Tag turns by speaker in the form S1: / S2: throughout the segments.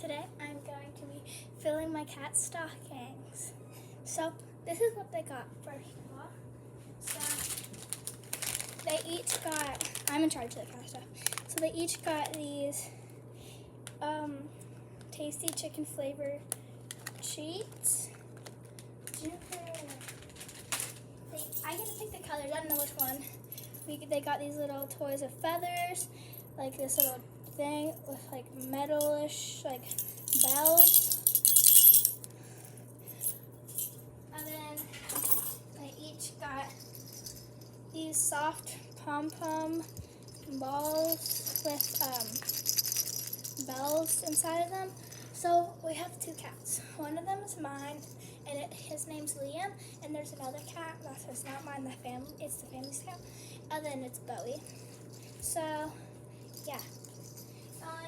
S1: Today I'm going to be filling my cat's stockings. So this is what they got first of all. So they each got, I'm in charge of the cat stuff. So they each got these tasty chicken flavor treats. I get to pick the colors, I don't know which one. They got these little toys with feathers, like this little thing with like metalish like bells. And then they each got these soft pom-pom balls with bells inside of them. So we have two cats. One of them is mine, and his name's Liam, and there's another cat, it's not mine, it's the family's cat, and then it's Bowie. So, yeah.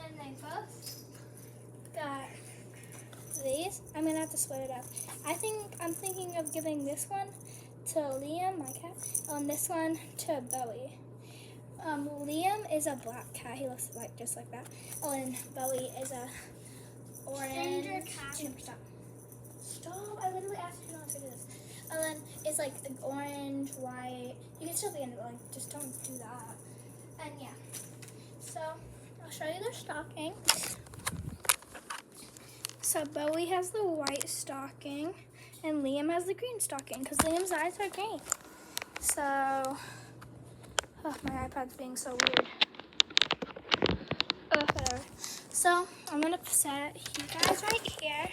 S1: And they both got these. I'm gonna have to split it up. I'm thinking of giving this one to Liam, my cat, and this one to Bowie. Liam is a black cat. He looks like just like that. Oh, and Bowie is a orange cat. Stop! I literally asked you not to do this. And then it's like an orange, white. You can still be in it, like just don't do that. And yeah. So I'll show you their stockings. So Bowie has the white stocking, and Liam has the green stocking because Liam's eyes are green. So, oh, my iPad's being so weird. Whatever. So I'm gonna set you guys right here.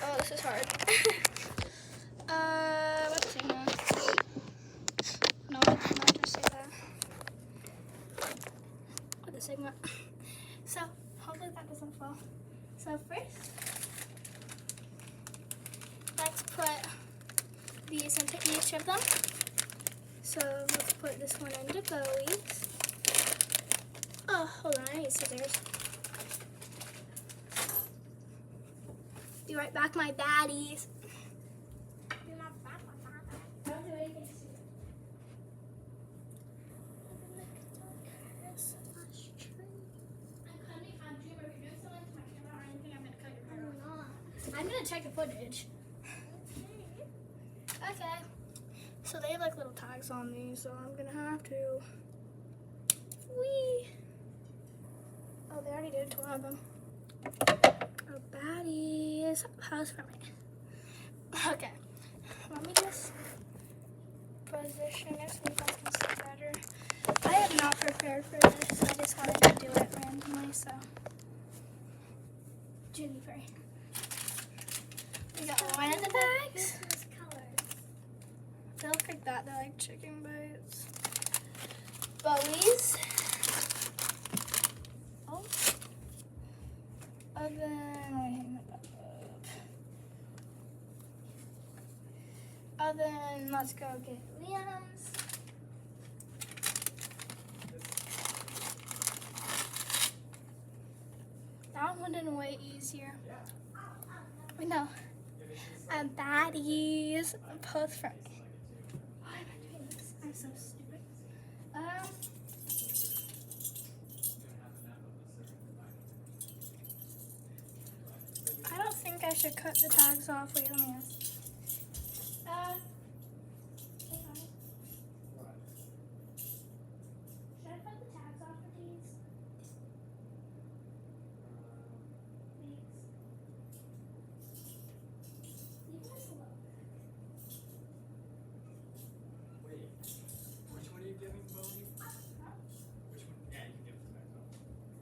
S1: Oh, this is hard. What's the signal? No, I did not just say that. What the signal? So, hopefully that doesn't fall. So first, let's put these into each of them. So let's put this one into Bowie's. Oh, hold on, I need scissors. Be right back, my baddies. Be right back, my baddies. Don't do anything stupid. I'm gonna check the footage. Okay. So they have like little tags on these, so I'm gonna have to. Whee! Oh, they already did one of them. Oh, baddies. Pause for me. Okay. Let me just position it so you guys can see better. I am not prepared for this. I just wanted to do it randomly, so. Julie Frey. We got one of the bags. They look like that. They're like chicken bites. Bowie's. Oh. And then, let me hang that up. And then, let's go get Liam's. That one didn't way easier. We know. Baddies. Post from. Why am I doing this? I'm so stupid. I don't think I should cut the tags off. Wait, let me ask. Hey guys. Should I cut the tags off for these? You guys look.
S2: Wait, which one are you giving Bowie?
S1: Huh?
S2: Which one? Yeah, you can give it to myself.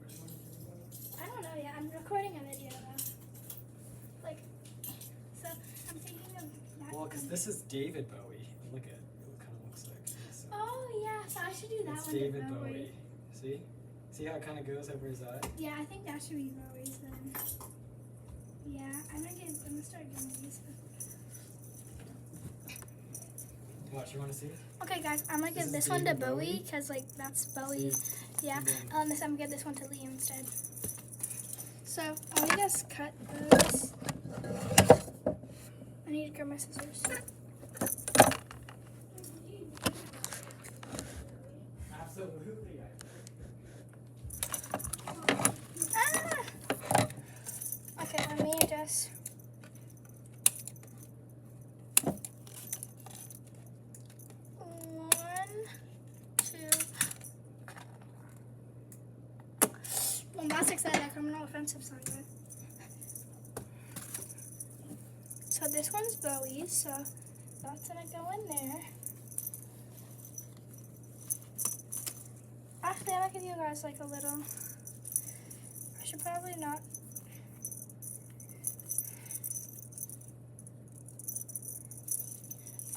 S2: Which one are you giving Bowie?
S1: I don't know yet. I'm recording a video though. So I'm thinking of that.
S2: Well, because this is David Bowie. Look at it. It kind of looks like. So
S1: Oh yeah, so I should do that
S2: it's
S1: one.
S2: David
S1: to
S2: Bowie. See? See how it kind of goes over his eye?
S1: Yeah, I think that should be Bowie's then. Yeah, I'm gonna start doing these.
S2: Watch, you want to see?
S1: Okay, guys, I'm gonna
S2: This
S1: give
S2: is
S1: this one to
S2: David
S1: Bowie
S2: Bowie.
S1: because like that's Bowie.
S2: See?
S1: Yeah.
S2: And then-
S1: This I'm gonna give this one to Liam instead. So let me just cut those. I need to grab my scissors.
S2: Absolutely.
S1: guess. One, two. Bombastic said that criminal offensive sign. So this one's Bowie's, so that's gonna go in there. Actually, I'm gonna give you guys like a little. I should probably not.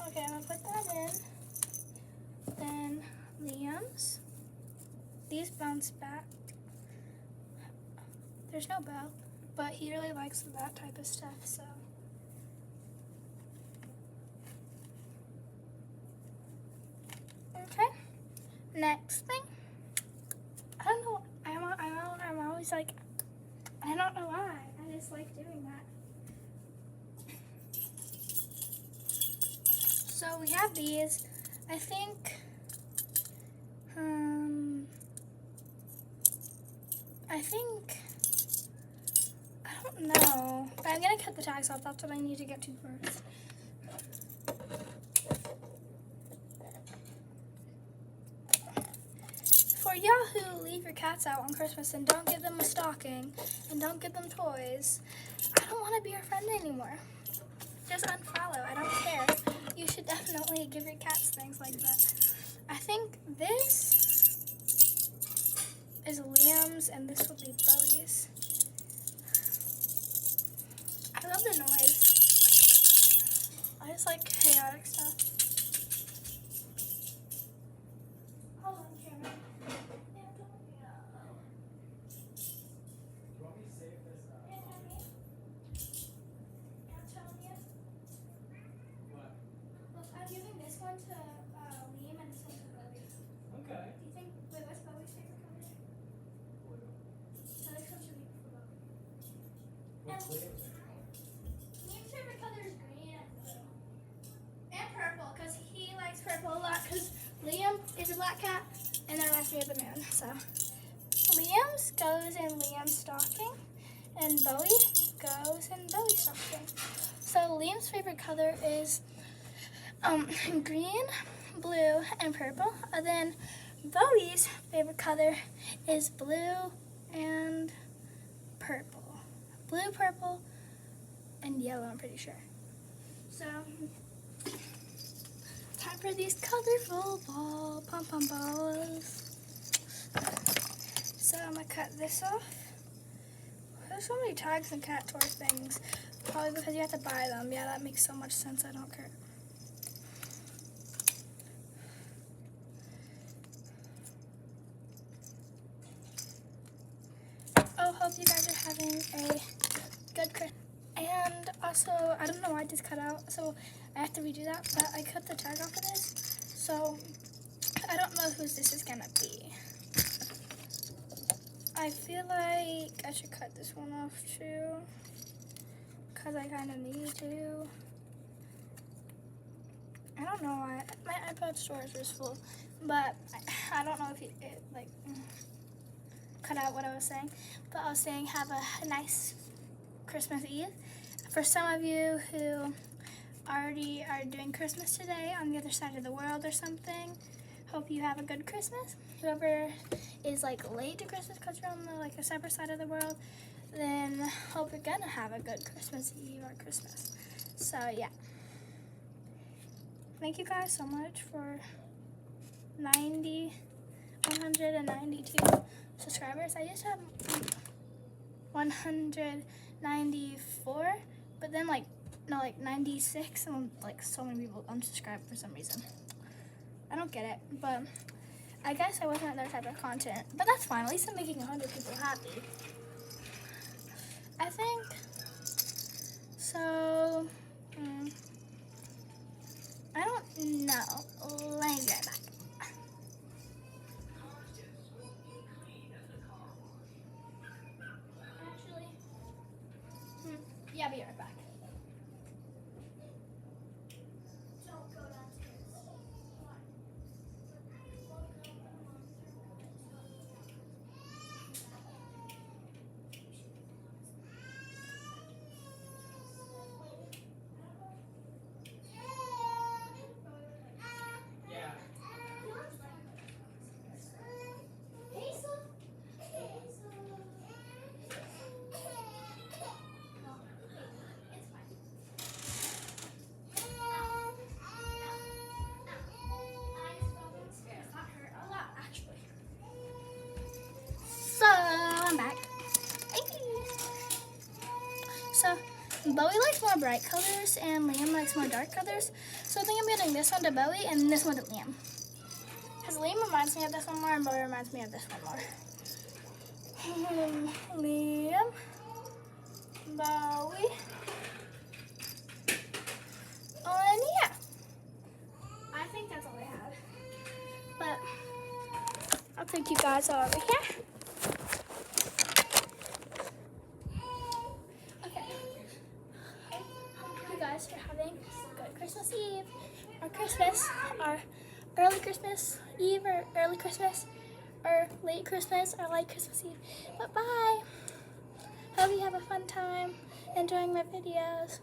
S1: Okay, I'm gonna put that in. Then Liam's. These bounce back. There's no bow, but he really likes that type of stuff, so. Okay, next thing. I don't know, I'm always like, I don't know why, I just like doing that. So we have these, I think, I don't know, but I'm gonna cut the tags off, that's what I need to get to first. For y'all who leave your cats out on Christmas and don't give them a stocking and don't give them toys, I don't want to be your friend anymore. Just unfollow, I don't care. You should definitely give your cats things like that. I think this is Liam's and this will be Bowie's. I love the noise. I just like chaotic stuff. Hold on, camera. I'm giving this one to Liam and this one to Bowie.
S2: Okay.
S1: Do you think, wait, what's Bowie's favorite color?
S2: Blue.
S1: So this one should be for Bowie.
S2: What's
S1: And
S2: Liam's favorite color?
S1: Liam's favorite color is green and blue. And purple, because he likes purple a lot, because Liam is a black cat, and that reminds me of the moon, so. Liam's goes in Liam's stocking, and Bowie goes in Bowie's stocking. So Liam's favorite color is green, blue, and purple. And then Bowie's favorite color is blue and purple. Blue, purple, and yellow, I'm pretty sure. So, time for these colorful pom-pom balls. So I'm gonna cut this off. There's so many tags and cat toy things. Probably because you have to buy them. Yeah, that makes so much sense, I don't care. Oh, hope you guys are having a good Christmas. And also, I don't know why I just cut out, so I have to redo that, but I cut the tag off of this, so I don't know whose this is gonna be. I feel like I should cut this one off too, because I kind of need to. I don't know why. My iPod storage is full, but I don't know if it like cut out what I was saying. But I was saying have a nice Christmas Eve. For some of you who already are doing Christmas today on the other side of the world or something, hope you have a good Christmas. Whoever is like late to Christmas because you're on the, like a separate side of the world, then hope you're gonna have a good Christmas Eve or Christmas. So yeah. Thank you guys so much for 192 subscribers. I used to have 194, but then like 96, and like so many people unsubscribed for some reason. I don't get it, but I guess I wasn't their type of content. But that's fine. At least I'm making 100 people happy. I think so. I don't know. Let me get back. Actually, yeah, I'll be right back. Don't go downstairs. Bowie likes more bright colors and Liam likes more dark colors. So I think I'm getting this one to Bowie and this one to Liam. Because Liam reminds me of this one more and Bowie reminds me of this one more. Liam, Bowie, and yeah. I think that's all I have. But I'll take you guys over here. Okay. You guys are having a good Christmas Eve or Christmas or early Christmas Eve or early Christmas or late Christmas or late Christmas Eve. But bye. Hope you have a fun time enjoying my videos.